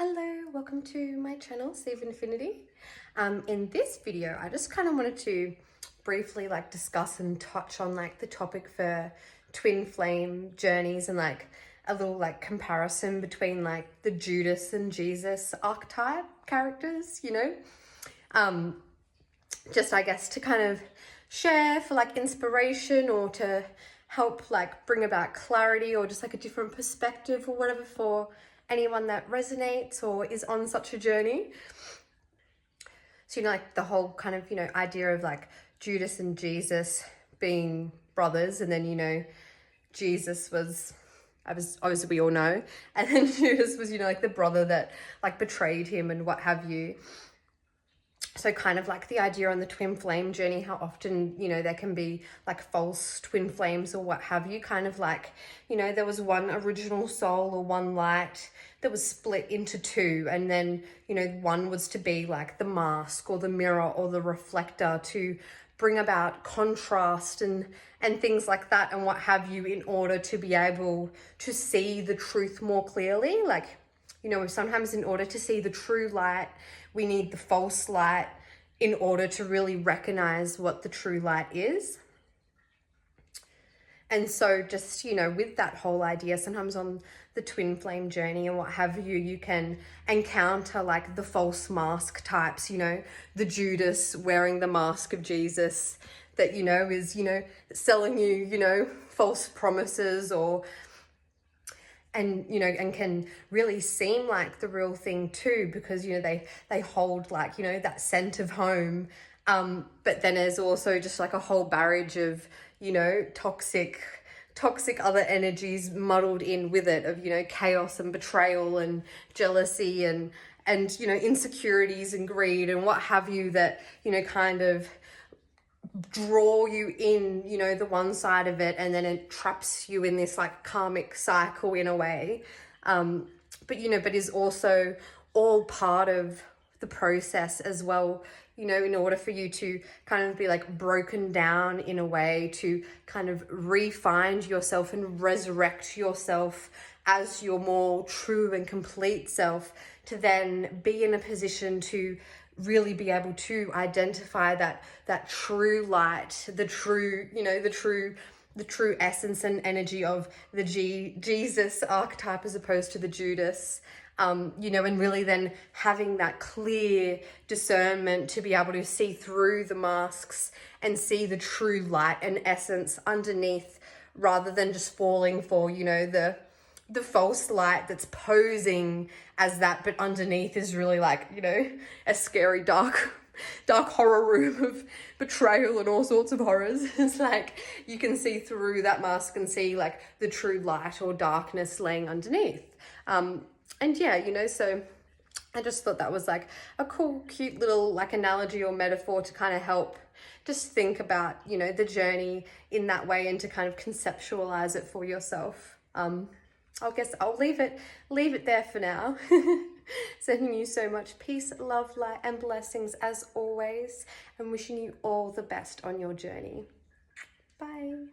Hello, welcome to my channel, Save Infinity. In this video, I just kind of wanted to briefly discuss and touch on the topic for twin flame journeys and a little comparison between the Judas and Jesus archetype characters, just I guess to kind of share for inspiration or to help bring about clarity or just a different perspective or whatever for anyone that resonates or is on such a journey. So, the whole kind of, idea of Judas and Jesus being brothers, and then, Jesus was, obviously we all know, and then Judas was, the brother that betrayed him and what have you. So kind of the idea on the twin flame journey, how often, there can be false twin flames or what have you, kind of there was one original soul or one light that was split into two. And then, one was to be the mask or the mirror or the reflector to bring about contrast and things like that and what have you, in order to be able to see the truth more clearly. Sometimes in order to see the true light, we need the false light in order to really recognize what the true light is. And so just, with that whole idea, sometimes on the twin flame journey and what have you, you can encounter the false mask types, the Judas wearing the mask of Jesus that, is, selling you, false promises and can really seem like the real thing too, because they hold that scent of home, but then there's also just a whole barrage of toxic other energies muddled in with it, of chaos and betrayal and jealousy and insecurities and greed and what have you, that kind of draw you in, the one side of it, and then it traps you in this karmic cycle in a way, but is also all part of the process as well, in order for you to kind of be broken down in a way to kind of re-find yourself and resurrect yourself as your more true and complete self, to then be in a position to really be able to identify that true light, the true essence and energy of the Jesus archetype as opposed to the Judas, and really then having that clear discernment to be able to see through the masks and see the true light and essence underneath, rather than just falling for, the false light that's posing as that, but underneath is really a scary dark horror room of betrayal and all sorts of horrors. It's you can see through that mask and see the true light or darkness laying underneath. And yeah, so I just thought that was a cool, cute little analogy or metaphor to kind of help just think about, the journey in that way and to kind of conceptualize it for yourself. I guess I'll leave it there for now. Sending you so much peace, love, light, and blessings as always, and wishing you all the best on your journey. Bye.